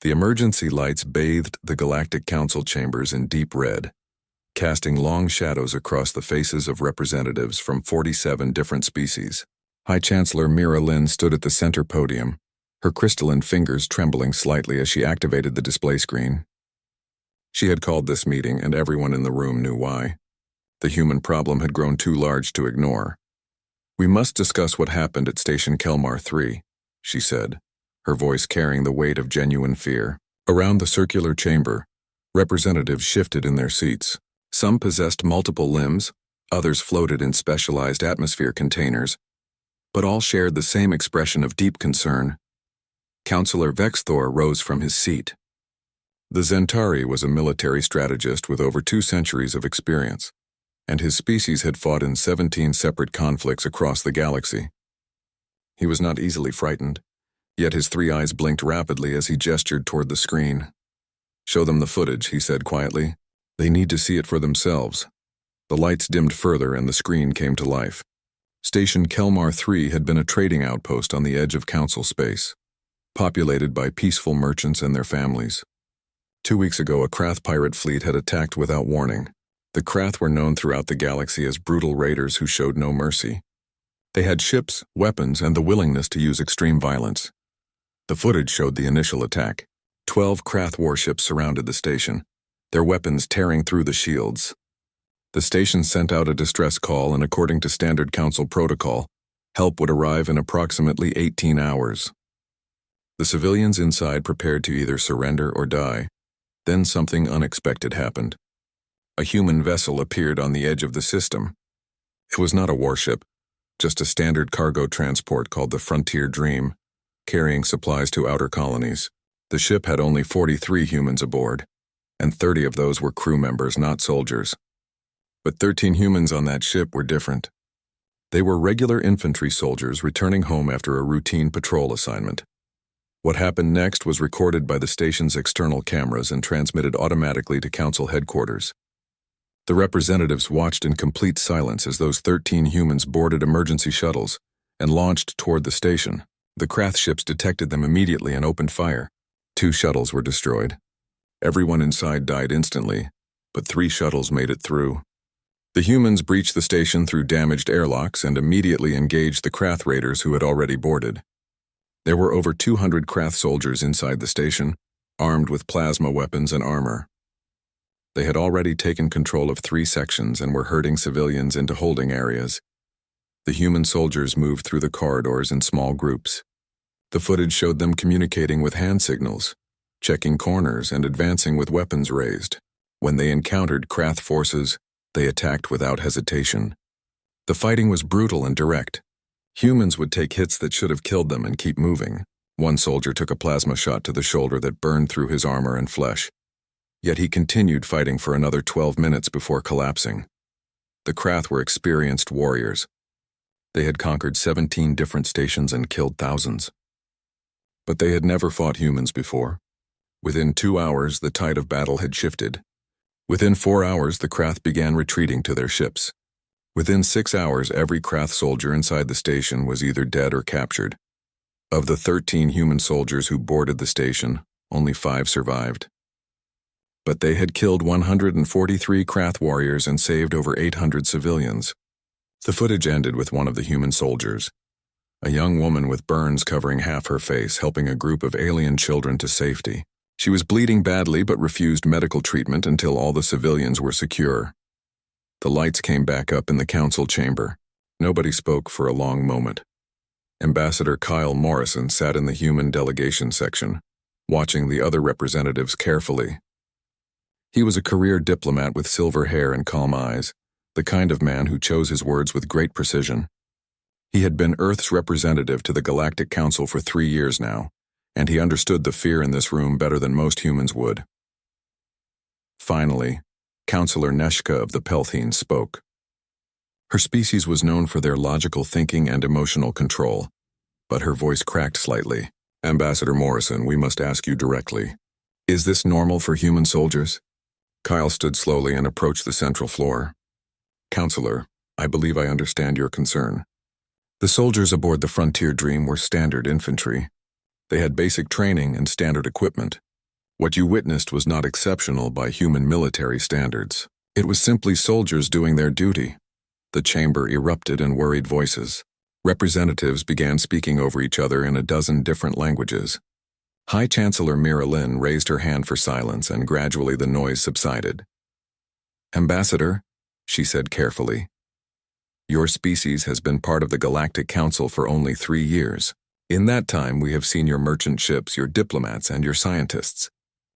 The emergency lights bathed the Galactic Council chambers in deep red, casting long shadows across the faces of representatives from 47 different species. High Chancellor Mira Lin stood at the center podium, her crystalline fingers trembling slightly as she activated the display screen. She had called this meeting, and everyone in the room knew why. The human problem had grown too large to ignore. "We must discuss what happened at Station Kelmar 3, she said, her voice carrying the weight of genuine fear. Around the circular chamber, representatives shifted in their seats. Some possessed multiple limbs, others floated in specialized atmosphere containers, but all shared the same expression of deep concern. Councillor Vexthor rose from his seat. The Zentari was a military strategist with over 2 centuries of experience, and his species had fought in 17 separate conflicts across the galaxy. He was not easily frightened, yet his 3 eyes blinked rapidly as he gestured toward the screen. "Show them the footage," he said quietly. "They need to see it for themselves." The lights dimmed further and the screen came to life. Station Kelmar 3 had been a trading outpost on the edge of Council space, populated by peaceful merchants and their families. 2 weeks ago, a Krath pirate fleet had attacked without warning. The Krath were known throughout the galaxy as brutal raiders who showed no mercy. They had ships, weapons, and the willingness to use extreme violence. The footage showed the initial attack. 12 Krath warships surrounded the station, their weapons tearing through the shields. The station sent out a distress call, and according to standard council protocol, help would arrive in approximately 18 hours. The civilians inside prepared to either surrender or die. Then something unexpected happened. A human vessel appeared on the edge of the system. It was not a warship, just a standard cargo transport called the Frontier Dream, carrying supplies to outer colonies. The ship had only 43 humans aboard, and 30 of those were crew members, not soldiers. But 13 humans on that ship were different. They were regular infantry soldiers returning home after a routine patrol assignment. What happened next was recorded by the station's external cameras and transmitted automatically to Council headquarters. The representatives watched in complete silence as those 13 humans boarded emergency shuttles and launched toward the station. The Krath ships detected them immediately and opened fire. 2 shuttles were destroyed. Everyone inside died instantly, but 3 shuttles made it through. The humans breached the station through damaged airlocks and immediately engaged the Krath raiders who had already boarded. There were over 200 Krath soldiers inside the station, armed with plasma weapons and armor. They had already taken control of 3 sections and were herding civilians into holding areas. The human soldiers moved through the corridors in small groups. The footage showed them communicating with hand signals, checking corners, and advancing with weapons raised. When they encountered Krath forces, they attacked without hesitation. The fighting was brutal and direct. Humans would take hits that should have killed them and keep moving. One soldier took a plasma shot to the shoulder that burned through his armor and flesh. Yet he continued fighting for another 12 minutes before collapsing. The Krath were experienced warriors. They had conquered 17 different stations and killed thousands. But they had never fought humans before. Within 2 hours, the tide of battle had shifted. Within 4 hours, the Krath began retreating to their ships. Within 6 hours, every Krath soldier inside the station was either dead or captured. Of the 13 human soldiers who boarded the station, only 5 survived. But they had killed 143 Krath warriors and saved over 800 civilians. The footage ended with one of the human soldiers, a young woman with burns covering half her face, helping a group of alien children to safety. She was bleeding badly but refused medical treatment until all the civilians were secure. The lights came back up in the council chamber. Nobody spoke for a long moment. Ambassador Kyle Morrison sat in the human delegation section, watching the other representatives carefully. He was a career diplomat with silver hair and calm eyes, the kind of man who chose his words with great precision. He had been Earth's representative to the Galactic Council for 3 years now, and he understood the fear in this room better than most humans would. Finally, Councillor Neshka of the Pelthine spoke. Her species was known for their logical thinking and emotional control, but her voice cracked slightly. "Ambassador Morrison, we must ask you directly. Is this normal for human soldiers?" Kyle stood slowly and approached the central floor. "Counselor, I believe I understand your concern. The soldiers aboard the Frontier Dream were standard infantry. They had basic training and standard equipment. What you witnessed was not exceptional by human military standards. It was simply soldiers doing their duty. The chamber erupted in worried voices. Representatives began speaking over each other in a dozen different languages. High Chancellor Mira Lin raised her hand for silence, and gradually the noise subsided. "Ambassador," she said carefully, "your species has been part of the Galactic Council for only 3 years. In that time, we have seen your merchant ships, your diplomats, and your scientists.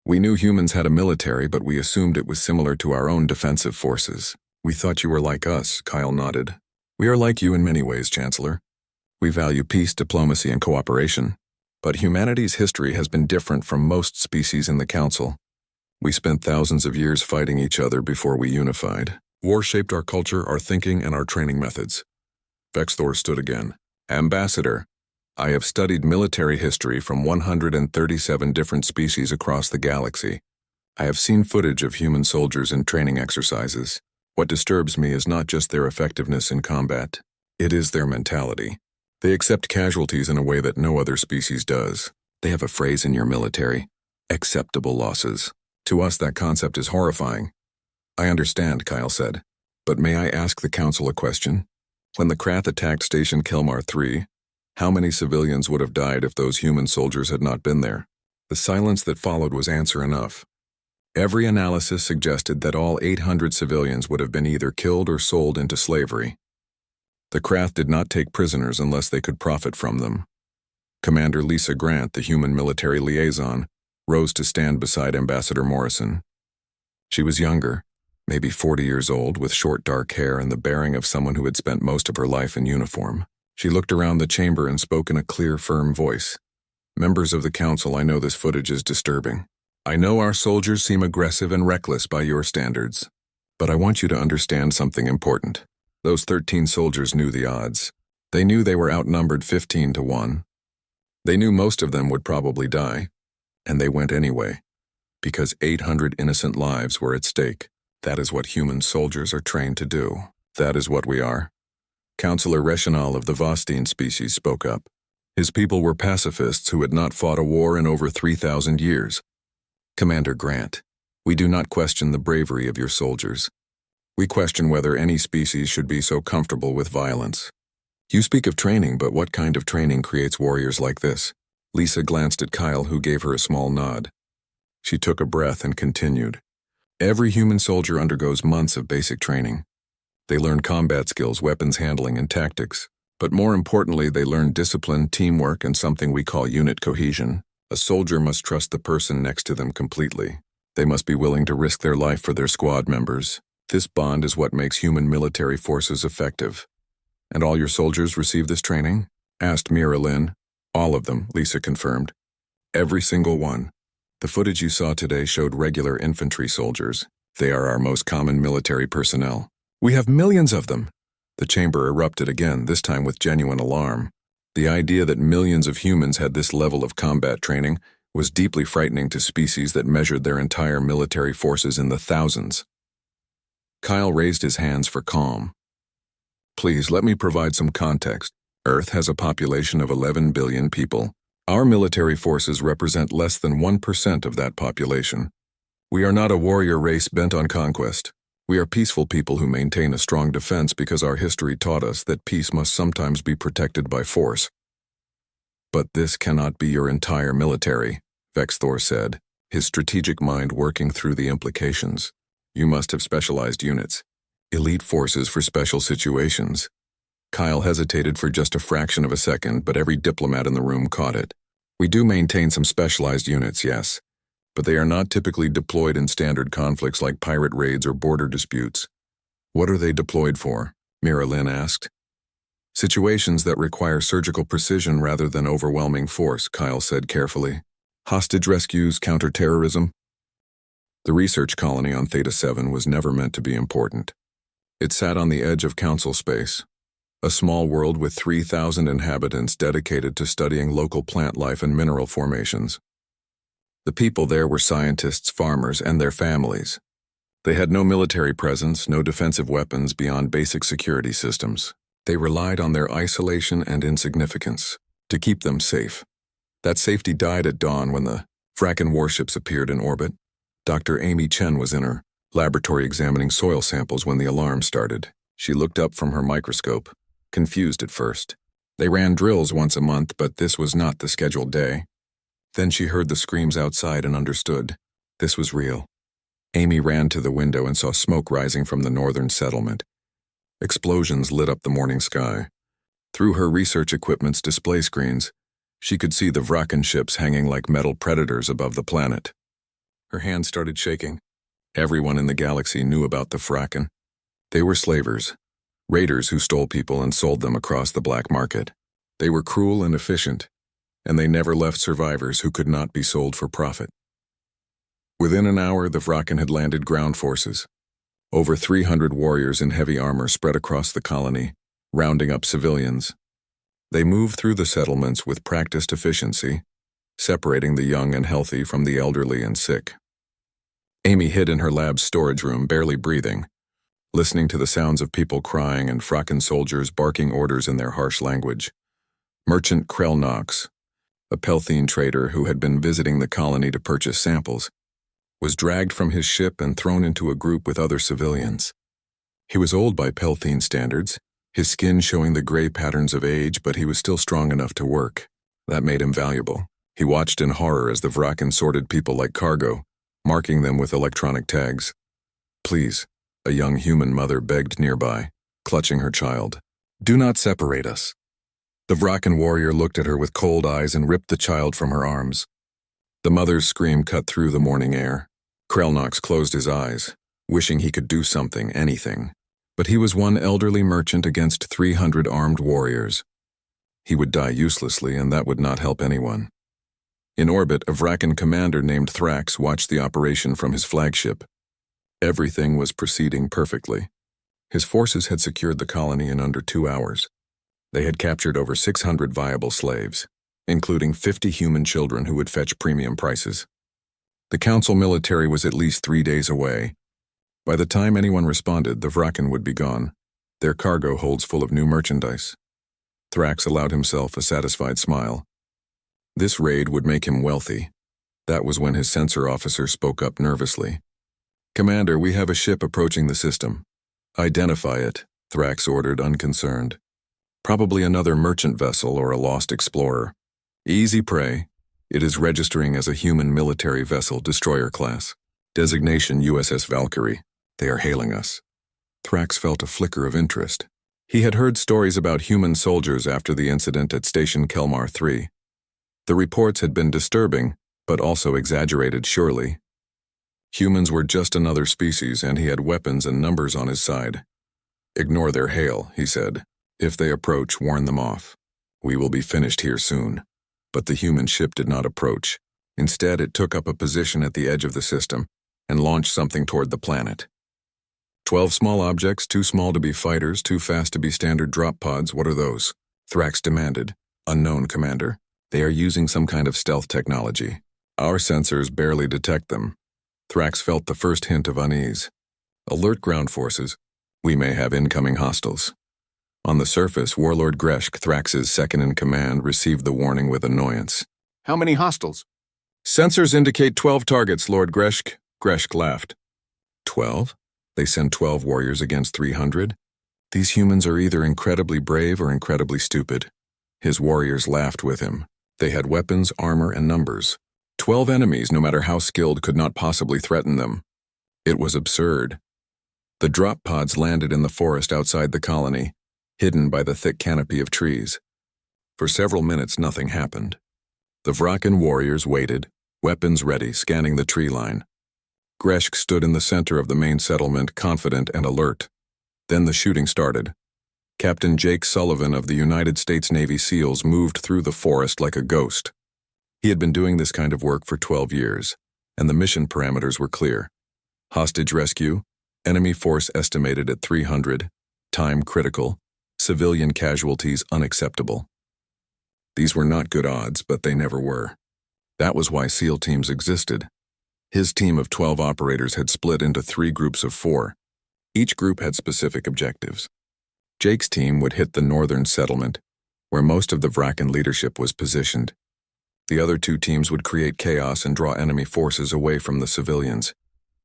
We knew humans had a military, but we assumed it was similar to our own defensive forces. We thought you were like us," Kyle nodded. "We are like you in many ways, Chancellor. We value peace, diplomacy, and cooperation. But humanity's history has been different from most species in the Council. We spent thousands of years fighting each other before we unified. War shaped our culture, our thinking, and our training methods." Vexthor stood again. "Ambassador, I have studied military history from 137 different species across the galaxy. I have seen footage of human soldiers in training exercises. What disturbs me is not just their effectiveness in combat. It is their mentality. They accept casualties in a way that no other species does. They have a phrase in your military: acceptable losses. To us, that concept is horrifying." "I understand," Kyle said. "But may I ask the Council a question? When the Krath attacked Station Kilmar 3, how many civilians would have died if those human soldiers had not been there?" The silence that followed was answer enough. Every analysis suggested that all 800 civilians would have been either killed or sold into slavery. The Krath did not take prisoners unless they could profit from them. Commander Lisa Grant, the human military liaison, rose to stand beside Ambassador Morrison. She was younger, maybe 40 years old, with short dark hair and the bearing of someone who had spent most of her life in uniform. She looked around the chamber and spoke in a clear, firm voice. "Members of the Council, I know this footage is disturbing. I know our soldiers seem aggressive and reckless by your standards. But I want you to understand something important. Those 13 soldiers knew the odds. They knew they were outnumbered 15 to 1. They knew most of them would probably die. And they went anyway. Because 800 innocent lives were at stake. That is what human soldiers are trained to do. That is what we are." Councillor Reschenal of the Vostine species spoke up. His people were pacifists who had not fought a war in over 3,000 years. "Commander Grant, we do not question the bravery of your soldiers. We question whether any species should be so comfortable with violence. You speak of training, but what kind of training creates warriors like this?" Lisa glanced at Kyle, who gave her a small nod. She took a breath and continued. "Every human soldier undergoes months of basic training. They learn combat skills, weapons handling, and tactics. But more importantly, they learn discipline, teamwork, and something we call unit cohesion. A soldier must trust the person next to them completely. They must be willing to risk their life for their squad members. This bond is what makes human military forces effective." "And all your soldiers receive this training?" asked Mira Lin. "All of them," Lisa confirmed. "Every single one. The footage you saw today showed regular infantry soldiers. They are our most common military personnel. We have millions of them." The chamber erupted again, this time with genuine alarm. The idea that millions of humans had this level of combat training was deeply frightening to species that measured their entire military forces in the thousands. Kyle raised his hands for calm. "Please, let me provide some context. Earth has a population of 11 billion people. Our military forces represent less than 1% of that population. We are not a warrior race bent on conquest. We are peaceful people who maintain a strong defense because our history taught us that peace must sometimes be protected by force." "But this cannot be your entire military," Vexthor said, his strategic mind working through the implications. "You must have specialized units. Elite forces for special situations." Kyle hesitated for just a fraction of a second, but every diplomat in the room caught it. "We do maintain some specialized units, yes, but they are not typically deployed in standard conflicts like pirate raids or border disputes." "What are they deployed for?" Mira Lin asked. "Situations that require surgical precision rather than overwhelming force," Kyle said carefully. "Hostage rescues, counterterrorism." The research colony on Theta 7 was never meant to be important. It sat on the edge of council space, a small world with 3,000 inhabitants dedicated to studying local plant life and mineral formations. The people there were scientists, farmers, and their families. They had no military presence, no defensive weapons beyond basic security systems. They relied on their isolation and insignificance to keep them safe. That safety died at dawn when the Vraken warships appeared in orbit. Dr. Amy Chen was in her laboratory examining soil samples when the alarm started. She looked up from her microscope, confused at first. They ran drills once a month, but this was not the scheduled day. Then she heard the screams outside and understood. This was real. Amy ran to the window and saw smoke rising from the northern settlement. Explosions lit up the morning sky. Through her research equipment's display screens, she could see the Vraken ships hanging like metal predators above the planet. Her hand started shaking. Everyone in the galaxy knew about the Vraken. They were slavers, raiders who stole people and sold them across the black market. They were cruel and efficient, and they never left survivors who could not be sold for profit. Within an hour, the Vraken had landed ground forces. Over 300 warriors in heavy armor spread across the colony, rounding up civilians. They moved through the settlements with practiced efficiency, separating the young and healthy from the elderly and sick. Amy hid in her lab's storage room, barely breathing, listening to the sounds of people crying and Vraken soldiers barking orders in their harsh language. Merchant Krell Knox, a Pelthene trader who had been visiting the colony to purchase samples, was dragged from his ship and thrown into a group with other civilians. He was old by Pelthene standards, his skin showing the gray patterns of age, but he was still strong enough to work. That made him valuable. He watched in horror as the Vraken sorted people like cargo, marking them with electronic tags. "Please," a young human mother begged nearby, clutching her child. "Do not separate us." The Vraken warrior looked at her with cold eyes and ripped the child from her arms. The mother's scream cut through the morning air. Krellnox closed his eyes, wishing he could do something, anything. But he was one elderly merchant against 300 armed warriors. He would die uselessly, and that would not help anyone. In orbit, a Vraken commander named Thrax watched the operation from his flagship. Everything was proceeding perfectly. His forces had secured the colony in under 2 hours. They had captured over 600 viable slaves, including 50 human children who would fetch premium prices. The Council military was at least 3 days away. By the time anyone responded, the Vraken would be gone, their cargo holds full of new merchandise. Thrax allowed himself a satisfied smile. This raid would make him wealthy. That was when his sensor officer spoke up nervously. "Commander, we have a ship approaching the system." "Identify it," Thrax ordered, unconcerned. "Probably another merchant vessel or a lost explorer." "Easy prey. It is registering as a human military vessel, destroyer class. Designation USS Valkyrie. They are hailing us." Thrax felt a flicker of interest. He had heard stories about human soldiers after the incident at Station Kelmar 3. The reports had been disturbing, but also exaggerated, surely. Humans were just another species, and he had weapons and numbers on his side. "Ignore their hail," he said. "If they approach, warn them off. We will be finished here soon." But the human ship did not approach. Instead, it took up a position at the edge of the system and launched something toward the planet. 12 small objects, too small to be fighters, too fast to be standard drop pods. What are those?" Thrax demanded. "Unknown, Commander. They are using some kind of stealth technology. Our sensors barely detect them." Thrax felt the first hint of unease. "Alert ground forces. We may have incoming hostiles." On the surface, Warlord Greshk, Thrax's second-in-command, received the warning with annoyance. "How many hostiles?" "Sensors indicate 12 targets, Lord Greshk." Greshk laughed. 12? They send 12 warriors against 300? These humans are either incredibly brave or incredibly stupid. His warriors laughed with him. They had weapons, armor, and numbers. 12 enemies, no matter how skilled, could not possibly threaten them. It was absurd. The drop pods landed in the forest outside the colony, hidden by the thick canopy of trees. For several minutes, nothing happened. The Vraken warriors waited, weapons ready, scanning the tree line. Greshk stood in the center of the main settlement, confident and alert. Then the shooting started. Captain Jake Sullivan of the United States Navy SEALs moved through the forest like a ghost. He had been doing this kind of work for 12 years, and the mission parameters were clear. Hostage rescue, enemy force estimated at 300, time critical, civilian casualties unacceptable. These were not good odds, but they never were. That was why SEAL teams existed. His team of 12 operators had split into 3 groups of 4. Each group had specific objectives. Jake's team would hit the northern settlement, where most of the Vraken leadership was positioned. The other two teams would create chaos and draw enemy forces away from the civilians.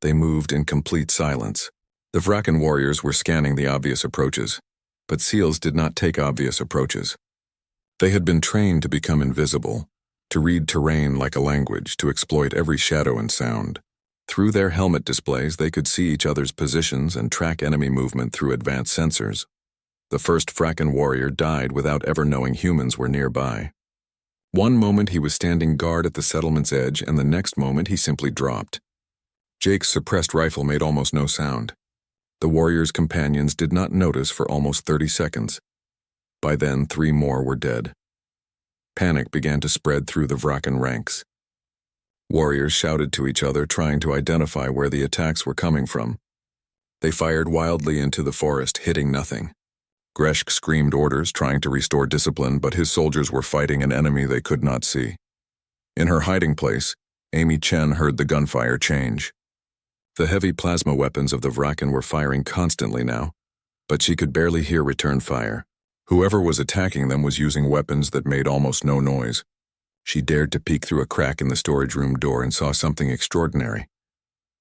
They moved in complete silence. The Vrakan warriors were scanning the obvious approaches, but SEALs did not take obvious approaches. They had been trained to become invisible, to read terrain like a language, to exploit every shadow and sound. Through their helmet displays, they could see each other's positions and track enemy movement through advanced sensors. The first Vrakan warrior died without ever knowing humans were nearby. One moment he was standing guard at the settlement's edge, and the next moment he simply dropped. Jake's suppressed rifle made almost no sound. The warrior's companions did not notice for almost 30 seconds. By then, 3 more were dead. Panic began to spread through the Vrakan ranks. Warriors shouted to each other, trying to identify where the attacks were coming from. They fired wildly into the forest, hitting nothing. Greshk screamed orders, trying to restore discipline, but his soldiers were fighting an enemy they could not see. In her hiding place, Amy Chen heard the gunfire change. The heavy plasma weapons of the Vrakan were firing constantly now, but she could barely hear return fire. Whoever was attacking them was using weapons that made almost no noise. She dared to peek through a crack in the storage room door and saw something extraordinary.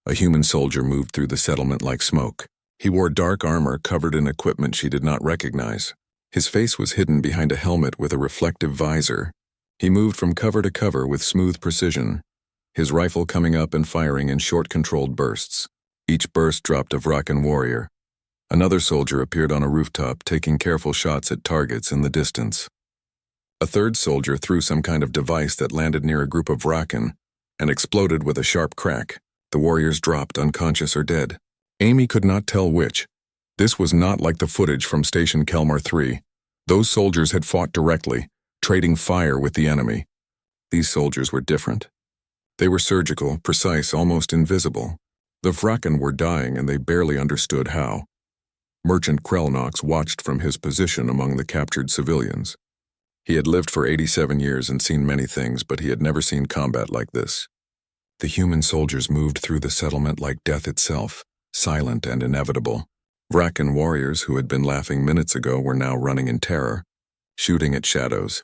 A human soldier moved through the settlement like smoke. He wore dark armor covered in equipment she did not recognize. His face was hidden behind a helmet with a reflective visor. He moved from cover to cover with smooth precision, his rifle coming up and firing in short controlled bursts. Each burst dropped a Vrakan warrior. Another soldier appeared on a rooftop, taking careful shots at targets in the distance. A third soldier threw some kind of device that landed near a group of Vrakan and exploded with a sharp crack. The warriors dropped unconscious or dead. Amy could not tell which. This was not like the footage from Station Kelmar 3. Those soldiers had fought directly, trading fire with the enemy. These soldiers were different. They were surgical, precise, almost invisible. The Vrakan were dying, and they barely understood how. Merchant Krelnox watched from his position among the captured civilians. He had lived for 87 years and seen many things, but he had never seen combat like this. The human soldiers moved through the settlement like death itself, silent and inevitable. Vrakan warriors who had been laughing minutes ago were now running in terror, shooting at shadows.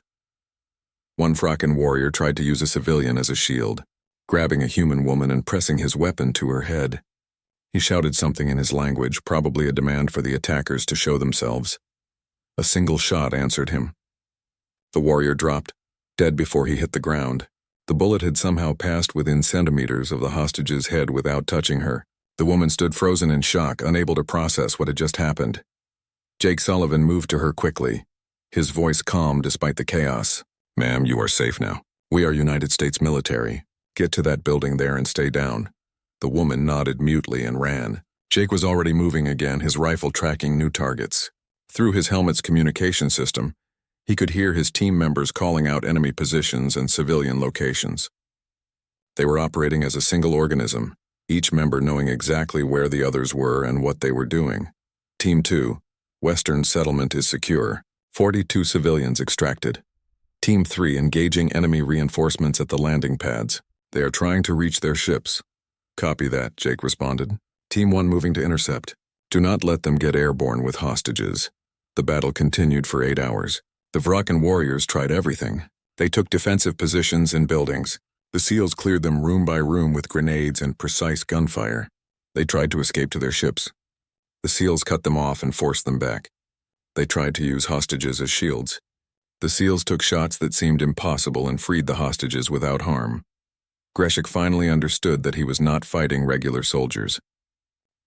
One Vrakan warrior tried to use a civilian as a shield, grabbing a human woman and pressing his weapon to her head. He shouted something in his language, probably a demand for the attackers to show themselves. A single shot answered him. The warrior dropped, dead before he hit the ground. The bullet had somehow passed within centimeters of the hostage's head without touching her. The woman stood frozen in shock, unable to process what had just happened. Jake Sullivan moved to her quickly, his voice calm despite the chaos. "Ma'am, you are safe now. We are United States military. Get to that building there and stay down." The woman nodded mutely and ran. Jake was already moving again, his rifle tracking new targets. Through his helmet's communication system, he could hear his team members calling out enemy positions and civilian locations. They were operating as a single organism, each member knowing exactly where the others were and what they were doing. Team 2, Western Settlement is secure. 42 civilians extracted. Team 3 engaging enemy reinforcements at the landing pads. They are trying to reach their ships. Copy that, Jake responded. Team 1 moving to intercept. Do not let them get airborne with hostages. The battle continued for 8 hours. The Vrakan warriors tried everything. They took defensive positions in buildings. The SEALs cleared them room by room with grenades and precise gunfire. They tried to escape to their ships. The SEALs cut them off and forced them back. They tried to use hostages as shields. The SEALs took shots that seemed impossible and freed the hostages without harm. Greshk finally understood that he was not fighting regular soldiers.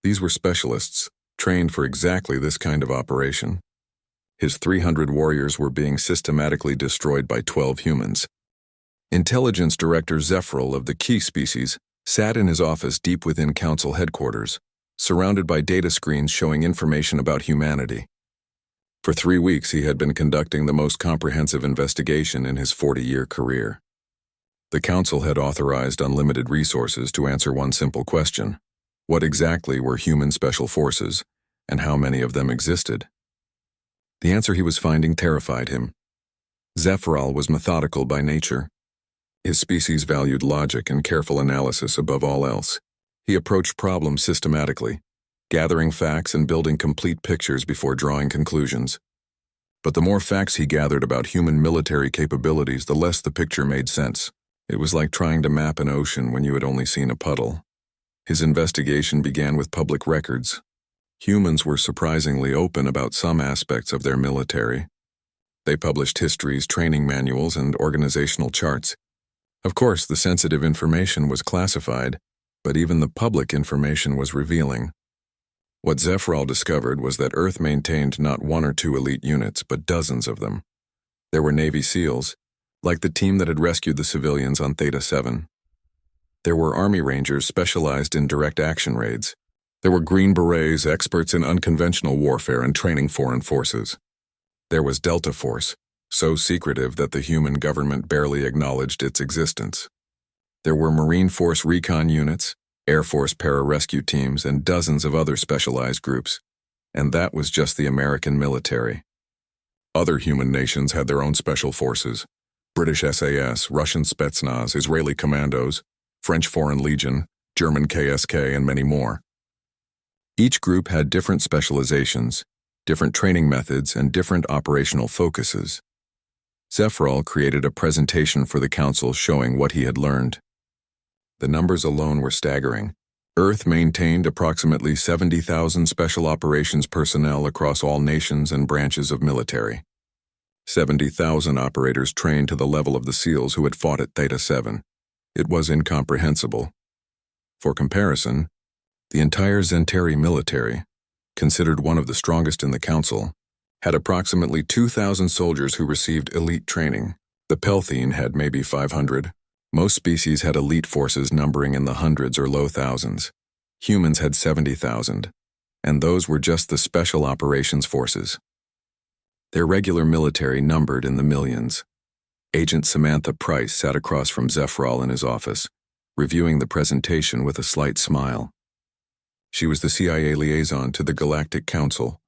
These were specialists, trained for exactly this kind of operation. His 300 warriors were being systematically destroyed by 12 humans. Intelligence Director Zephril of the Key species sat in his office deep within Council headquarters, surrounded by data screens showing information about humanity. For 3 weeks he had been conducting the most comprehensive investigation in his 40-year career. The Council had authorized unlimited resources to answer one simple question: what exactly were human special forces, and how many of them existed? The answer he was finding terrified him. Zephril was methodical by nature. His species valued logic and careful analysis above all else. He approached problems systematically, gathering facts and building complete pictures before drawing conclusions. But the more facts he gathered about human military capabilities, the less the picture made sense. It was like trying to map an ocean when you had only seen a puddle. His investigation began with public records. Humans were surprisingly open about some aspects of their military. They published histories, training manuals, and organizational charts. Of course, the sensitive information was classified, but even the public information was revealing. What Zephrol discovered was that Earth maintained not one or two elite units, but dozens of them. There were Navy SEALs, like the team that had rescued the civilians on Theta 7. There were Army Rangers specialized in direct action raids. There were Green Berets, experts in unconventional warfare and training foreign forces. There was Delta Force, so secretive that the human government barely acknowledged its existence. There were Marine Force recon units, Air Force pararescue teams, and dozens of other specialized groups. And that was just the American military. Other human nations had their own special forces: British SAS, Russian Spetsnaz, Israeli Commandos, French Foreign Legion, German KSK, and many more. Each group had different specializations, different training methods, and different operational focuses. Zephrol created a presentation for the council showing what he had learned. The numbers alone were staggering. Earth maintained approximately 70,000 special operations personnel across all nations and branches of military. 70,000 operators trained to the level of the SEALs who had fought at Theta 7. It was incomprehensible. For comparison, the entire Zentari military, considered one of the strongest in the council, had approximately 2,000 soldiers who received elite training. The Pelthine had maybe 500. Most species had elite forces numbering in the hundreds or low thousands. Humans had 70,000, and those were just the special operations forces. Their regular military numbered in the millions. Agent Samantha Price sat across from Zephrol in his office, reviewing the presentation with a slight smile. She was the CIA liaison to the Galactic Council,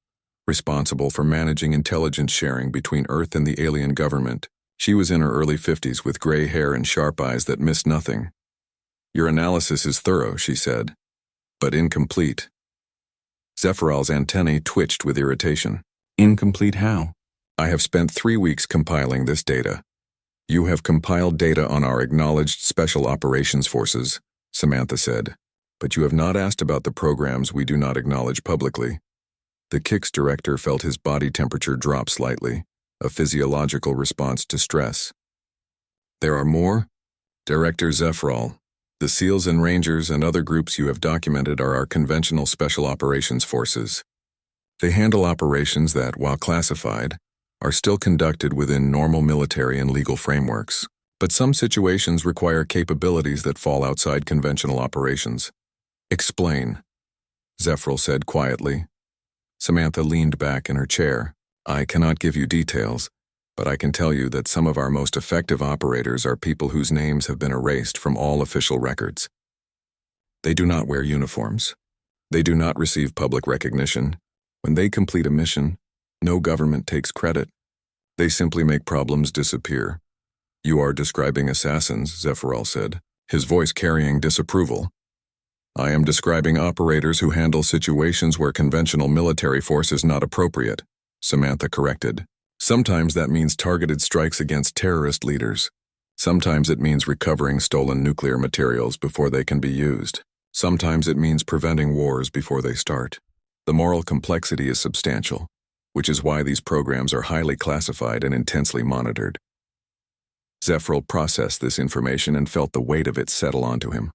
responsible for managing intelligence sharing between Earth and the alien government. She was in her early 50s with gray hair and sharp eyes that missed nothing. "Your analysis is thorough," she said, "but incomplete." Zephyrol's antennae twitched with irritation. "Incomplete how?" "I have spent 3 weeks compiling this data." "You have compiled data on our acknowledged special operations forces," Samantha said, "but you have not asked about the programs we do not acknowledge publicly." The KICS director felt his body temperature drop slightly, a physiological response to stress. "There are more?" "Director Zephrol, the SEALs and Rangers and other groups you have documented are our conventional special operations forces. They handle operations that, while classified, are still conducted within normal military and legal frameworks, but some situations require capabilities that fall outside conventional operations." "Explain," Zephrol said quietly. Samantha leaned back in her chair. "I cannot give you details, but I can tell you that some of our most effective operators are people whose names have been erased from all official records. They do not wear uniforms. They do not receive public recognition. When they complete a mission, no government takes credit. They simply make problems disappear." "You are describing assassins," Zephrol said, his voice carrying disapproval. "I am describing operators who handle situations where conventional military force is not appropriate," Samantha corrected. "Sometimes that means targeted strikes against terrorist leaders. Sometimes it means recovering stolen nuclear materials before they can be used. Sometimes it means preventing wars before they start. The moral complexity is substantial, which is why these programs are highly classified and intensely monitored." Zephrol processed this information and felt the weight of it settle onto him.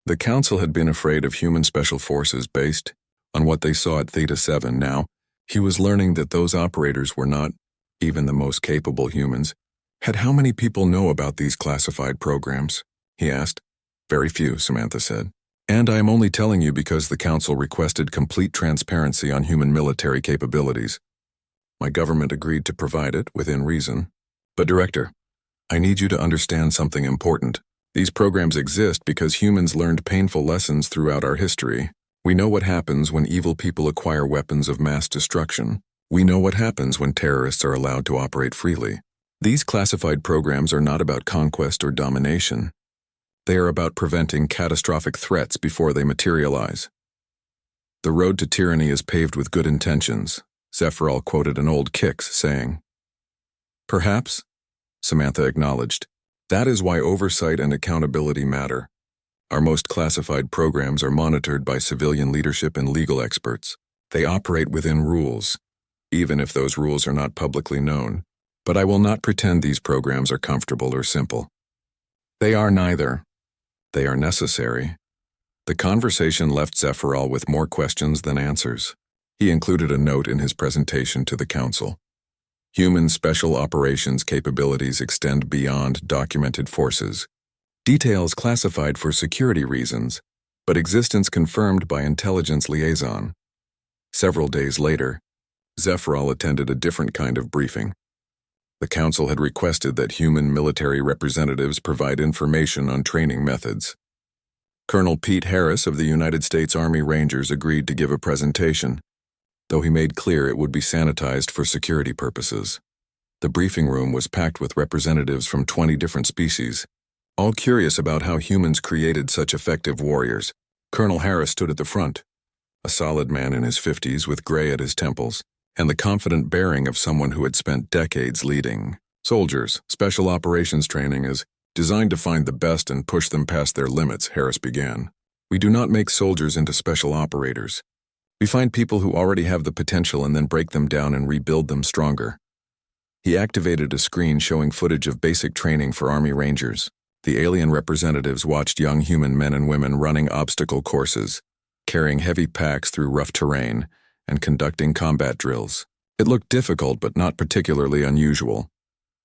The Council had been afraid of human special forces based on what they saw at Theta 7. Now, he was learning that those operators were not even the most capable humans. "Had how many people know about these classified programs?" he asked. "Very few," Samantha said. "And I am only telling you because the Council requested complete transparency on human military capabilities. My government agreed to provide it within reason. But Director, I need you to understand something important. These programs exist because humans learned painful lessons throughout our history. We know what happens when evil people acquire weapons of mass destruction. We know what happens when terrorists are allowed to operate freely. These classified programs are not about conquest or domination. They are about preventing catastrophic threats before they materialize. The road to tyranny is paved with good intentions," Zephyral quoted an old Kix, saying. Perhaps, Samantha acknowledged. That is why oversight and accountability matter. Our most classified programs are monitored by civilian leadership and legal experts. They operate within rules, even if those rules are not publicly known. But I will not pretend these programs are comfortable or simple. They are neither. They are necessary. The conversation left Zephyral with more questions than answers. He included a note in his presentation to the council. Human special operations capabilities extend beyond documented forces. Details classified for security reasons, but existence confirmed by intelligence liaison. Several days later, Zephyral attended a different kind of briefing. The council had requested that human military representatives provide information on training methods. Colonel Pete Harris of the United States Army Rangers agreed to give a presentation, though he made clear it would be sanitized for security purposes. The briefing room was packed with representatives from 20 different species, all curious about how humans created such effective warriors. Colonel Harris stood at the front, a solid man in his 50s with gray at his temples, and the confident bearing of someone who had spent decades leading soldiers. Special operations training is designed to find the best and push them past their limits, Harris began. We do not make soldiers into special operators. We find people who already have the potential and then break them down and rebuild them stronger. He activated a screen showing footage of basic training for Army Rangers. The alien representatives watched young human men and women running obstacle courses, carrying heavy packs through rough terrain, and conducting combat drills. It looked difficult but not particularly unusual.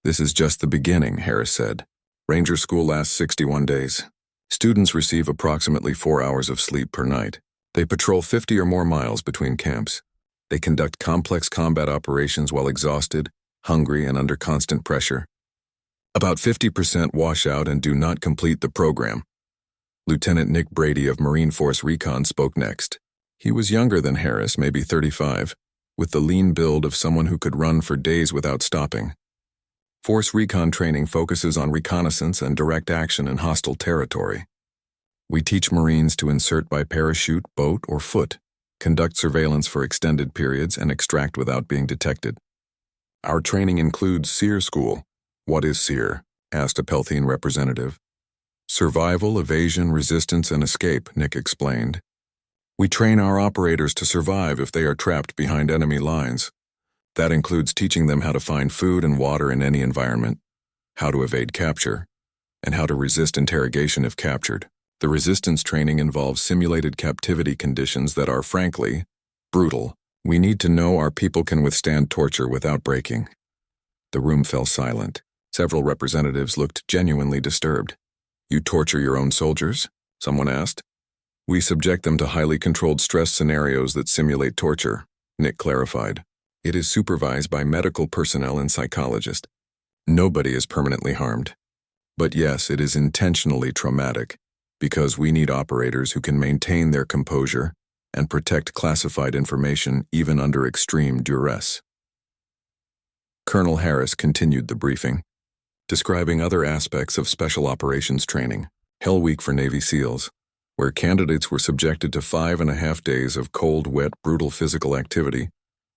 This is just the beginning, Harris said. Ranger school lasts 61 days. Students receive approximately 4 hours of sleep per night. They patrol 50 or more miles between camps. They conduct complex combat operations while exhausted, hungry, and under constant pressure. About 50% wash out and do not complete the program. Lieutenant Nick Brady of Marine Force Recon spoke next. He was younger than Harris, maybe 35, with the lean build of someone who could run for days without stopping. Force Recon training focuses on reconnaissance and direct action in hostile territory. We teach Marines to insert by parachute, boat, or foot, conduct surveillance for extended periods, and extract without being detected. Our training includes SEER School. What is SEER? Asked a Pelthian representative. Survival, evasion, resistance, and escape, Nick explained. We train our operators to survive if they are trapped behind enemy lines. That includes teaching them how to find food and water in any environment, how to evade capture, and how to resist interrogation if captured. The resistance training involves simulated captivity conditions that are, frankly, brutal. We need to know our people can withstand torture without breaking. The room fell silent. Several representatives looked genuinely disturbed. You torture your own soldiers? Someone asked. We subject them to highly controlled stress scenarios that simulate torture, Nick clarified. It is supervised by medical personnel and psychologists. Nobody is permanently harmed. But yes, it is intentionally traumatic, because we need operators who can maintain their composure and protect classified information even under extreme duress. Colonel Harris continued the briefing, describing other aspects of special operations training. Hell Week for Navy SEALs, where candidates were subjected to 5.5 days of cold, wet, brutal physical activity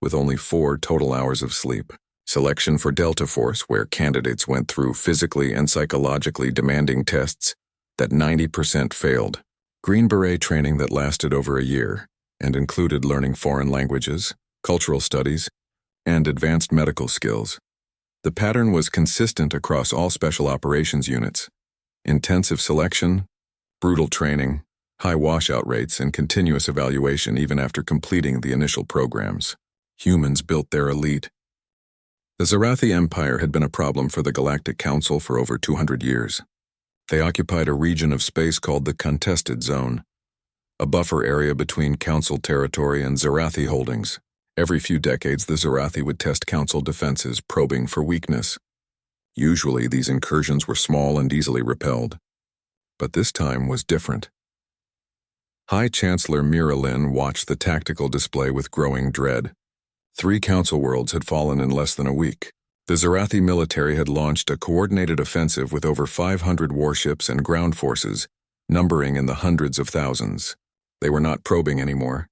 with only 4 total hours of sleep. Selection for Delta Force, where candidates went through physically and psychologically demanding tests that 90% failed. Green Beret training that lasted over a year and included learning foreign languages, cultural studies, and advanced medical skills. The pattern was consistent across all special operations units. Intensive selection, brutal training, high washout rates, and continuous evaluation even after completing the initial programs. Humans built their elite. The Zarathi Empire had been a problem for the Galactic Council for over 200 years. They occupied a region of space called the Contested Zone, a buffer area between Council territory and Zarathi holdings. Every few decades, the Zarathi would test Council defenses, probing for weakness. Usually, these incursions were small and easily repelled. But this time was different. High Chancellor Mira Lin watched the tactical display with growing dread. 3 Council worlds had fallen in less than a week. The Zarathi military had launched a coordinated offensive with over 500 warships and ground forces, numbering in the hundreds of thousands. They were not probing anymore.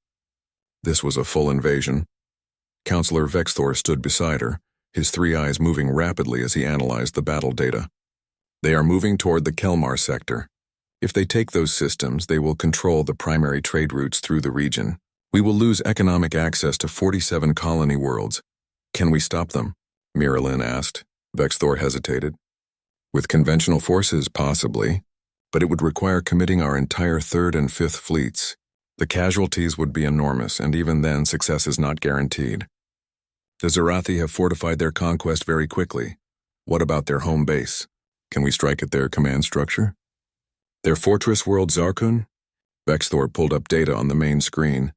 This was a full invasion. Counselor Vexthor stood beside her, his three eyes moving rapidly as he analyzed the battle data. They are moving toward the Kelmar sector. If they take those systems, they will control the primary trade routes through the region. We will lose economic access to 47 colony worlds. Can we stop them? Miralyn asked. Vexthor hesitated. With conventional forces, possibly, but it would require committing our entire 3rd and 5th fleets. The casualties would be enormous, and even then success is not guaranteed. The Zarathi have fortified their conquest very quickly. What about their home base? Can we strike at their command structure? Their fortress world Zarkun? Vexthor pulled up data on the main screen.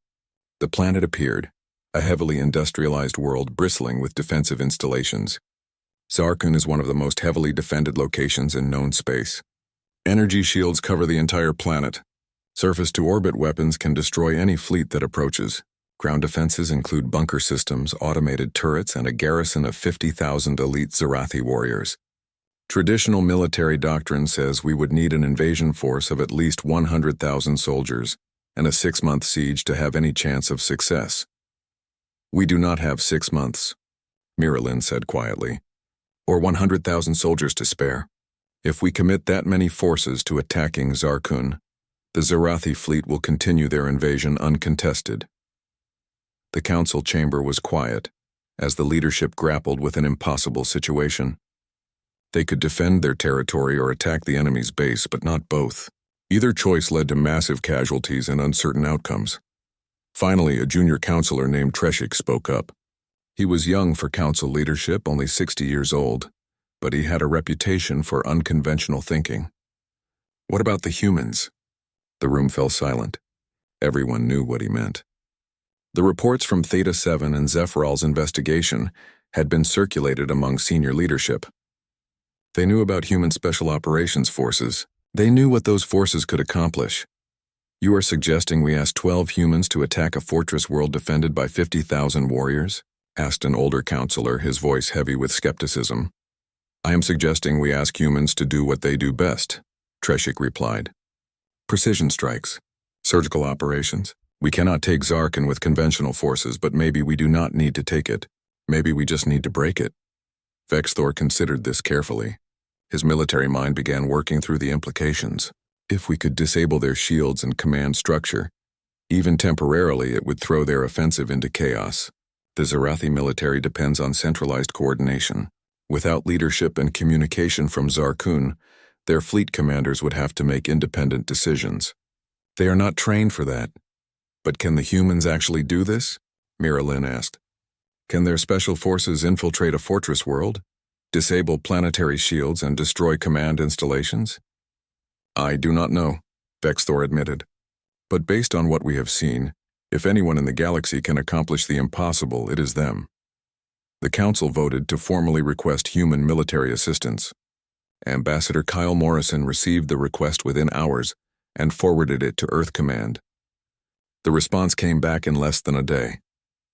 The planet appeared, a heavily industrialized world bristling with defensive installations. Zarkun is one of the most heavily defended locations in known space. Energy shields cover the entire planet. Surface-to-orbit weapons can destroy any fleet that approaches. Ground defenses include bunker systems, automated turrets, and a garrison of 50,000 elite Zarathi warriors. Traditional military doctrine says we would need an invasion force of at least 100,000 soldiers and a 6-month siege to have any chance of success. We do not have 6 months, Miralyn said quietly, or 100,000 soldiers to spare. If we commit that many forces to attacking Zarkun, the Zarathi fleet will continue their invasion uncontested. The council chamber was quiet as the leadership grappled with an impossible situation. They could defend their territory or attack the enemy's base, but not both. Either choice led to massive casualties and uncertain outcomes. Finally, a junior counselor named Treshik spoke up. He was young for council leadership, only 60 years old, but he had a reputation for unconventional thinking. What about the humans? The room fell silent. Everyone knew what he meant. The reports from Theta 7 and Zephyral's investigation had been circulated among senior leadership. They knew about human special operations forces. They knew what those forces could accomplish. You are suggesting we ask 12 humans to attack a fortress world defended by 50,000 warriors? Asked an older counselor, his voice heavy with skepticism. I am suggesting we ask humans to do what they do best, Treshik replied. Precision strikes. Surgical operations. We cannot take Zarkun with conventional forces, but maybe we do not need to take it. Maybe we just need to break it. Vexthor considered this carefully. His military mind began working through the implications. If we could disable their shields and command structure, even temporarily, it would throw their offensive into chaos. The Zarathi military depends on centralized coordination. Without leadership and communication from Zarkun, their fleet commanders would have to make independent decisions. They are not trained for that. But can the humans actually do this? Miralyn asked. Can their special forces infiltrate a fortress world, disable planetary shields, and destroy command installations? I do not know, Vexthor admitted. But based on what we have seen, if anyone in the galaxy can accomplish the impossible, it is them. The Council voted to formally request human military assistance. Ambassador Kyle Morrison received the request within hours and forwarded it to Earth Command. The response came back in less than a day.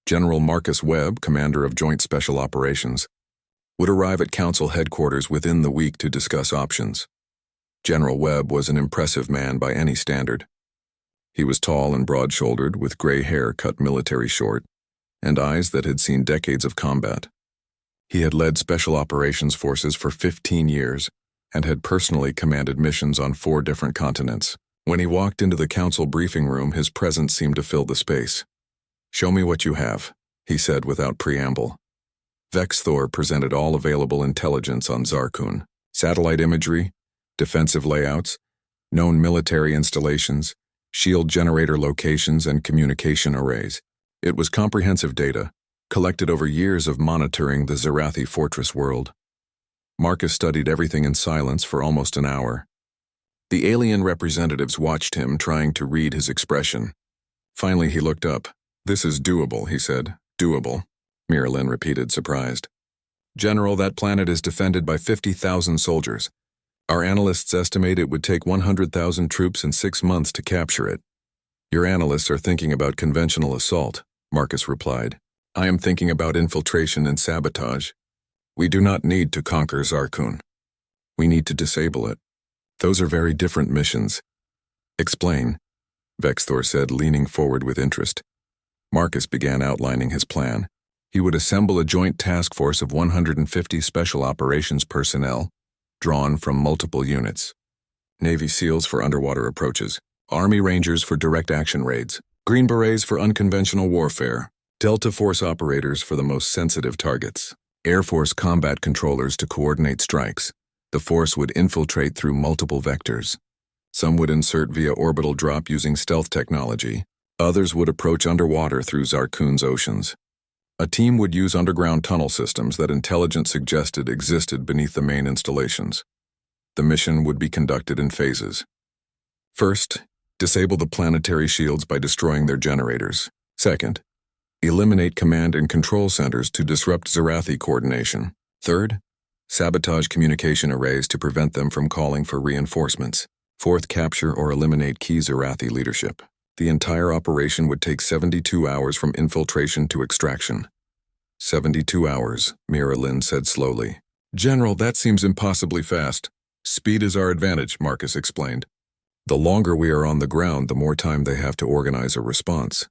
General Marcus Webb, commander of Joint Special Operations, would arrive at Council headquarters within the week to discuss options. General Webb was an impressive man by any standard. He was tall and broad-shouldered, with gray hair cut military short, and eyes that had seen decades of combat. He had led Special Operations forces for 15 years and had personally commanded missions on 4 different continents. When he walked into the Council briefing room, his presence seemed to fill the space. "Show me what you have," he said without preamble. Vexthor presented all available intelligence on Zarkun: satellite imagery, defensive layouts, known military installations, shield generator locations, and communication arrays. It was comprehensive data, collected over years of monitoring the Zarathi fortress world. Marcus studied everything in silence for almost an hour. The alien representatives watched him, trying to read his expression. Finally, he looked up. "This is doable," he said. "Doable," Miralyn repeated, surprised. "General, that planet is defended by 50,000 soldiers. Our analysts estimate it would take 100,000 troops in 6 months to capture it." "Your analysts are thinking about conventional assault," Marcus replied. "I am thinking about infiltration and sabotage. We do not need to conquer Zarkun. We need to disable it. Those are very different missions." "Explain," Vexthor said, leaning forward with interest. Marcus began outlining his plan. He would assemble a joint task force of 150 special operations personnel, drawn from multiple units. Navy SEALs for underwater approaches, Army Rangers for direct action raids, Green Berets for unconventional warfare, Delta Force operators for the most sensitive targets, Air Force combat controllers to coordinate strikes. The force would infiltrate through multiple vectors. Some would insert via orbital drop using stealth technology. Others would approach underwater through Zarkun's oceans. A team would use underground tunnel systems that intelligence suggested existed beneath the main installations. The mission would be conducted in phases. First, disable the planetary shields by destroying their generators. Second, eliminate command and control centers to disrupt Zarathi coordination. Third, sabotage communication arrays to prevent them from calling for reinforcements. Fourth, capture or eliminate key Zarathi leadership. The entire operation would take 72 hours from infiltration to extraction. 72 hours, Mira Lin said slowly. General, that seems impossibly fast. Speed is our advantage, Marcus explained. The longer we are on the ground, the more time they have to organize a response.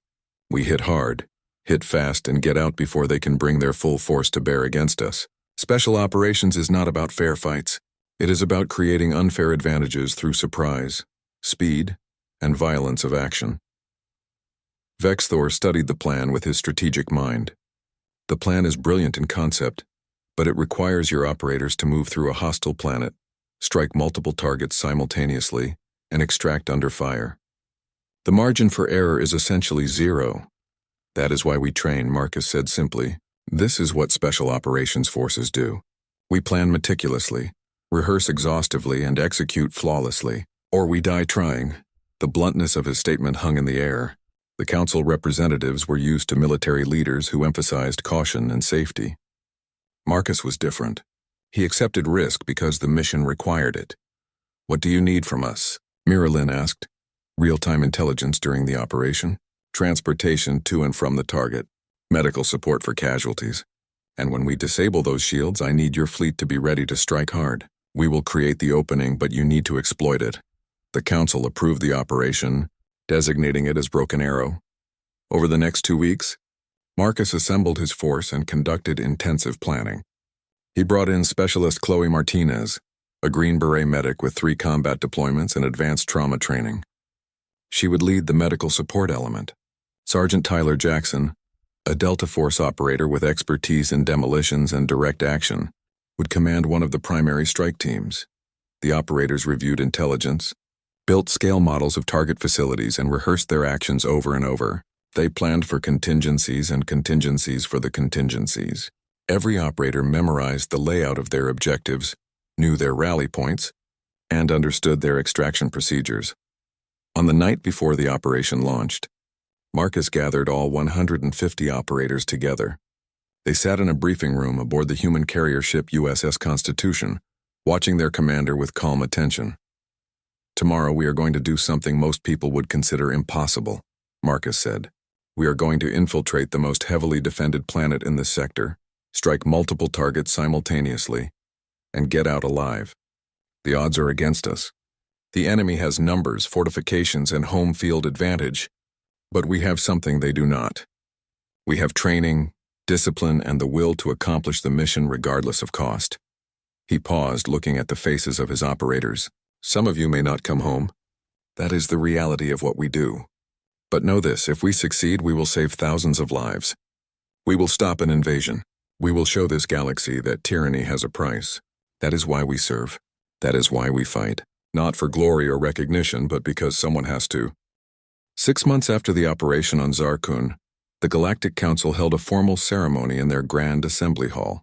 We hit hard, hit fast, and get out before they can bring their full force to bear against us. Special operations is not about fair fights. It is about creating unfair advantages through surprise, speed, and violence of action. Vexthor studied the plan with his strategic mind. The plan is brilliant in concept, but it requires your operators to move through a hostile planet, strike multiple targets simultaneously, and extract under fire. The margin for error is essentially zero. That is why we train, Marcus said simply. This is what special operations forces do. We plan meticulously, rehearse exhaustively, and execute flawlessly, or we die trying. The bluntness of his statement hung in the air. The council representatives were used to military leaders who emphasized caution and safety. Marcus was different. He accepted risk because the mission required it. What do you need from us? Mira Lin asked. Real-time intelligence during the operation, transportation to and from the target, medical support for casualties. And when we disable those shields, I need your fleet to be ready to strike hard. We will create the opening, but you need to exploit it. The council approved the operation, designating it as Broken Arrow. Over the next 2 weeks, Marcus assembled his force and conducted intensive planning. He brought in specialist Chloe Martinez, a Green Beret medic with 3 combat deployments and advanced trauma training. She would lead the medical support element. Sergeant Tyler Jackson, a Delta Force operator with expertise in demolitions and direct action, would command one of the primary strike teams. The operators reviewed intelligence, built scale models of target facilities, and rehearsed their actions over and over. They planned for contingencies and contingencies for the contingencies. Every operator memorized the layout of their objectives, knew their rally points, and understood their extraction procedures. On the night before the operation launched, Marcus gathered all 150 operators together. They sat in a briefing room aboard the human carrier ship USS Constitution, watching their commander with calm attention. Tomorrow we are going to do something most people would consider impossible, Marcus said. We are going to infiltrate the most heavily defended planet in this sector, strike multiple targets simultaneously, and get out alive. The odds are against us. The enemy has numbers, fortifications, and home field advantage, but we have something they do not. We have training, discipline, and the will to accomplish the mission regardless of cost. He paused, looking at the faces of his operators. Some of you may not come home. That is the reality of what we do. But know this, if we succeed, we will save thousands of lives. We will stop an invasion. We will show this galaxy that tyranny has a price. That is why we serve. That is why we fight. Not for glory or recognition, but because someone has to. 6 months after the operation on Zarkun, the Galactic Council held a formal ceremony in their Grand Assembly Hall.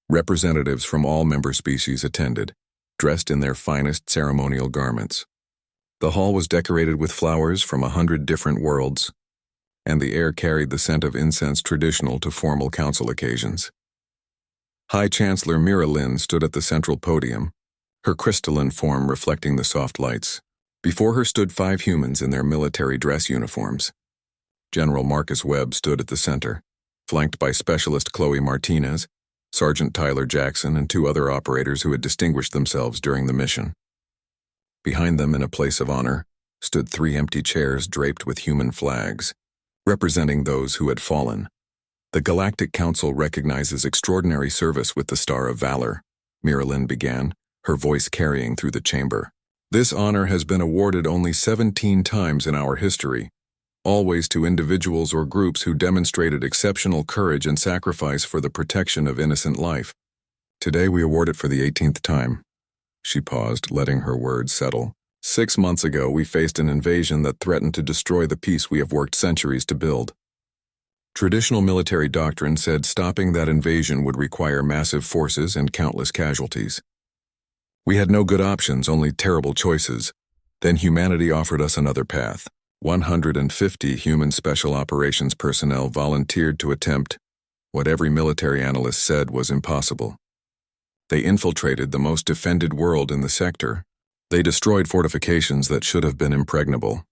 Representatives from all member species attended, dressed in their finest ceremonial garments. The hall was decorated with flowers from 100 different worlds, and the air carried the scent of incense traditional to formal council occasions. High Chancellor Mira Lin stood at the central podium, her crystalline form reflecting the soft lights. Before her stood 5 humans in their military dress uniforms. General Marcus Webb stood at the center, flanked by Specialist Chloe Martinez, Sergeant Tyler Jackson, and 2 other operators who had distinguished themselves during the mission. Behind them, in a place of honor, stood 3 empty chairs draped with human flags, representing those who had fallen. The Galactic Council recognizes extraordinary service with the Star of Valor, Miralyn began, her voice carrying through the chamber. This honor has been awarded only 17 times in our history, always to individuals or groups who demonstrated exceptional courage and sacrifice for the protection of innocent life. Today we award it for the 18th time. She paused, letting her words settle. 6 months ago, we faced an invasion that threatened to destroy the peace we have worked centuries to build. Traditional military doctrine said stopping that invasion would require massive forces and countless casualties. We had no good options, only terrible choices. Then humanity offered us another path. 150 human special operations personnel volunteered to attempt what every military analyst said was impossible. They infiltrated the most defended world in the sector. They destroyed fortifications that should have been impregnable.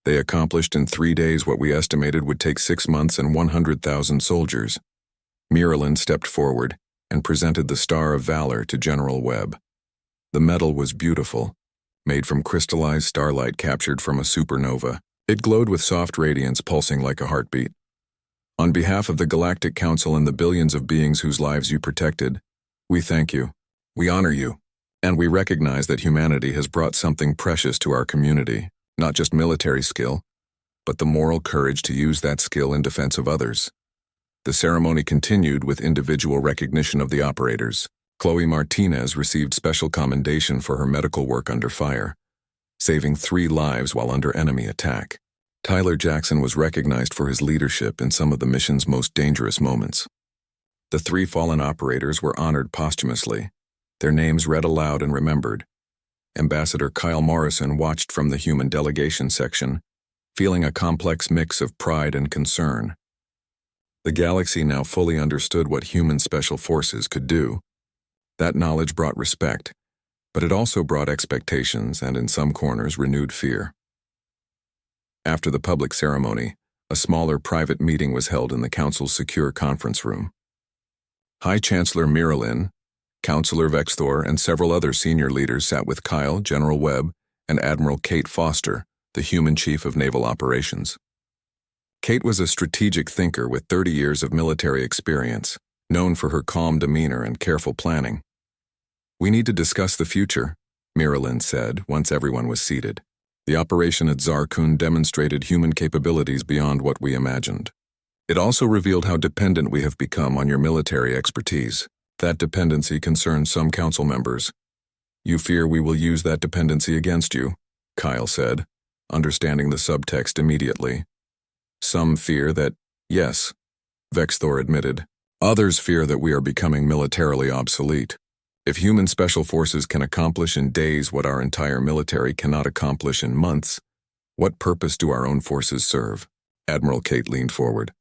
They accomplished in 3 days what we estimated would take 6 months and 100,000 soldiers. Miralyn stepped forward and presented the Star of Valor to General Webb. The metal was beautiful, made from crystallized starlight captured from a supernova. It glowed with soft radiance pulsing like a heartbeat. On behalf of the Galactic Council and the billions of beings whose lives you protected, we thank you, we honor you, and we recognize that humanity has brought something precious to our community, not just military skill, but the moral courage to use that skill in defense of others. The ceremony continued with individual recognition of the operators. Chloe Martinez received special commendation for her medical work under fire, saving 3 lives while under enemy attack. Tyler Jackson was recognized for his leadership in some of the mission's most dangerous moments. The 3 fallen operators were honored posthumously, their names read aloud and remembered. Ambassador Kyle Morrison watched from the human delegation section, feeling a complex mix of pride and concern. The galaxy now fully understood what human special forces could do. That knowledge brought respect, but it also brought expectations and, in some corners, renewed fear. After the public ceremony, a smaller private meeting was held in the Council's secure conference room. High Chancellor Miralyn, Councillor Vexthor, and several other senior leaders sat with Kyle, General Webb, and Admiral Kate Foster, the human chief of naval operations. Kate was a strategic thinker with 30 years of military experience, known for her calm demeanor and careful planning. "We need to discuss the future," Miralyn said once everyone was seated. "The operation at Zarkun demonstrated human capabilities beyond what we imagined. It also revealed how dependent we have become on your military expertise. That dependency concerns some council members. You fear we will use that dependency against you," Kyle said, understanding the subtext immediately. "Some fear that, yes," Vexthor admitted. "Others fear that we are becoming militarily obsolete. If human special forces can accomplish in days what our entire military cannot accomplish in months, what purpose do our own forces serve?" Admiral Kate leaned forward.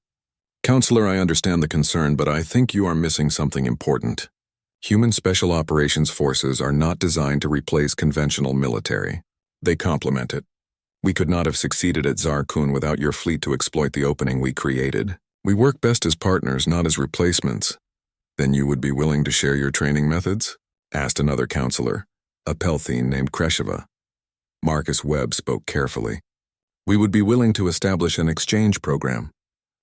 "Counselor, I understand the concern, but I think you are missing something important. Human special operations forces are not designed to replace conventional military. They complement it. We could not have succeeded at Zarkun without your fleet to exploit the opening we created. We work best as partners, not as replacements." "Then you would be willing to share your training methods?" asked another counselor, a Pelthine named Kresheva. Marcus Webb spoke carefully. "We would be willing to establish an exchange program.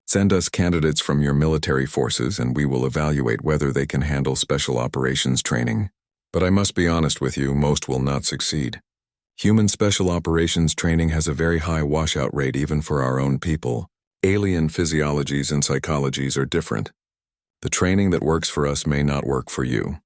Send us candidates from your military forces and we will evaluate whether they can handle special operations training. But I must be honest with you, most will not succeed. Human special operations training has a very high washout rate even for our own people. Alien physiologies and psychologies are different. The training that works for us may not work for you."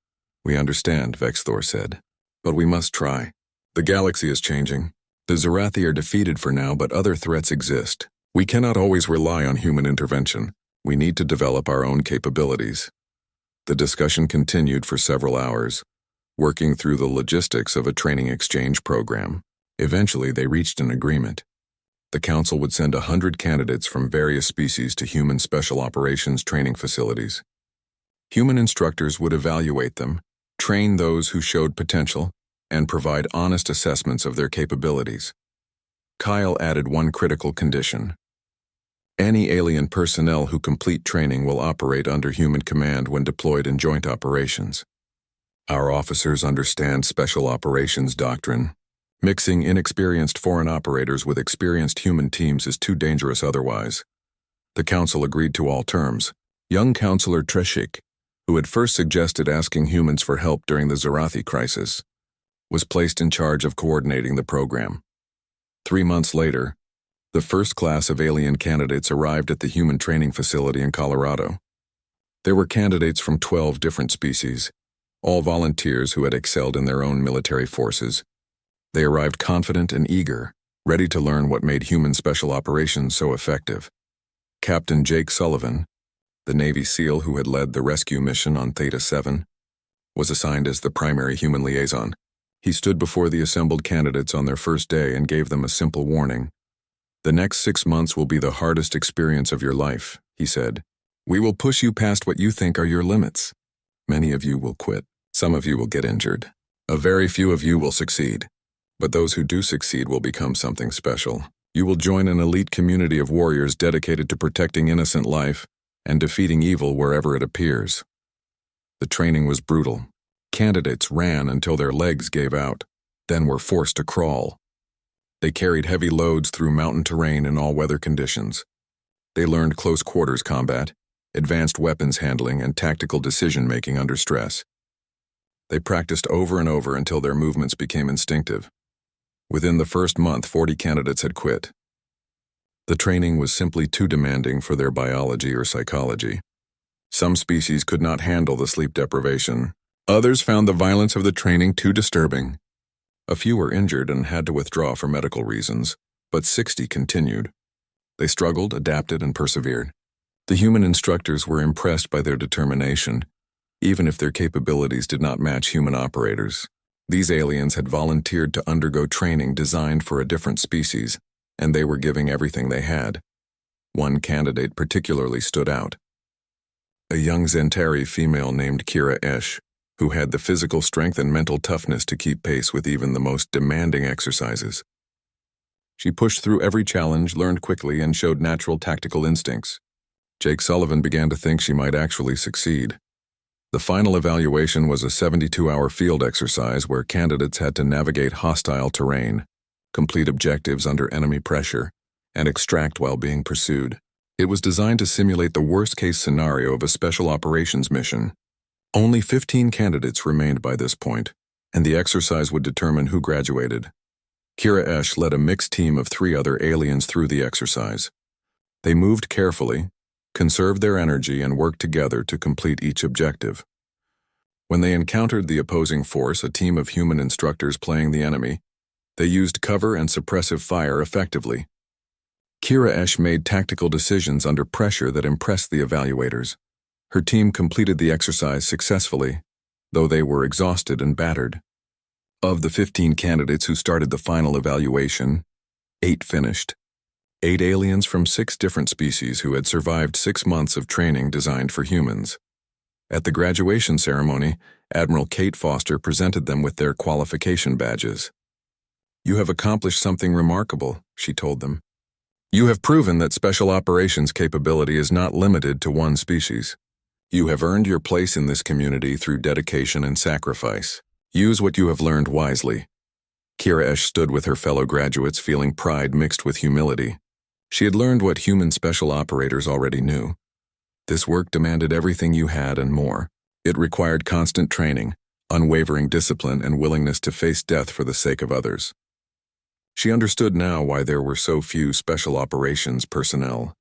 "We understand," Vexthor said. "But we must try. The galaxy is changing. The Zerathi are defeated for now, but other threats exist. We cannot always rely on human intervention. We need to develop our own capabilities." The discussion continued for several hours, working through the logistics of a training exchange program. Eventually, they reached an agreement. The Council would send 100 candidates from various species to human special operations training facilities. Human instructors would evaluate them, train those who showed potential, and provide honest assessments of their capabilities. Kyle added one critical condition. Any alien personnel who complete training will operate under human command when deployed in joint operations. Our officers understand special operations doctrine. Mixing inexperienced foreign operators with experienced human teams is too dangerous otherwise. The council agreed to all terms. Young Counselor Treshik, who had first suggested asking humans for help during the Zarathi crisis, was placed in charge of coordinating the program. 3 months later, the first class of alien candidates arrived at the human training facility in Colorado. There were candidates from 12 different species, all volunteers who had excelled in their own military forces. They arrived confident and eager, ready to learn what made human special operations so effective. Captain Jake Sullivan, the Navy SEAL who had led the rescue mission on Theta 7, was assigned as the primary human liaison. He stood before the assembled candidates on their first day and gave them a simple warning. "The next 6 months will be the hardest experience of your life," he said. "We will push you past what you think are your limits. Many of you will quit. Some of you will get injured. A very few of you will succeed. But those who do succeed will become something special. You will join an elite community of warriors dedicated to protecting innocent life and defeating evil wherever it appears." The training was brutal. Candidates ran until their legs gave out, then were forced to crawl. They carried heavy loads through mountain terrain in all weather conditions. They learned close quarters combat, advanced weapons handling, and tactical decision-making under stress. They practiced over and over until their movements became instinctive. Within the first month, 40 candidates had quit. The training was simply too demanding for their biology or psychology. Some species could not handle the sleep deprivation. Others found the violence of the training too disturbing. A few were injured and had to withdraw for medical reasons, but 60 continued. They struggled, adapted, and persevered. The human instructors were impressed by their determination, even if their capabilities did not match human operators. These aliens had volunteered to undergo training designed for a different species, and they were giving everything they had. One candidate particularly stood out. A young Zentari female named Kira Esh, who had the physical strength and mental toughness to keep pace with even the most demanding exercises. She pushed through every challenge, learned quickly, and showed natural tactical instincts. Jake Sullivan began to think she might actually succeed. The final evaluation was a 72-hour field exercise where candidates had to navigate hostile terrain, complete objectives under enemy pressure, and extract while being pursued. It was designed to simulate the worst-case scenario of a special operations mission. Only 15 candidates remained by this point, and the exercise would determine who graduated. Kira Esh led a mixed team of 3 other aliens through the exercise. They moved carefully, conserved their energy, and worked together to complete each objective. When they encountered the opposing force, a team of human instructors playing the enemy, they used cover and suppressive fire effectively. Kira Esh made tactical decisions under pressure that impressed the evaluators. Her team completed the exercise successfully, though they were exhausted and battered. Of the 15 candidates who started the final evaluation, 8 finished. 8 aliens from 6 different species who had survived 6 months of training designed for humans. At the graduation ceremony, Admiral Kate Foster presented them with their qualification badges. "You have accomplished something remarkable," she told them. "You have proven that special operations capability is not limited to one species. You have earned your place in this community through dedication and sacrifice. Use what you have learned wisely." Kira Esh stood with her fellow graduates feeling pride mixed with humility. She had learned what human special operators already knew. This work demanded everything you had and more. It required constant training, unwavering discipline, and willingness to face death for the sake of others. She understood now why there were so few special operations personnel.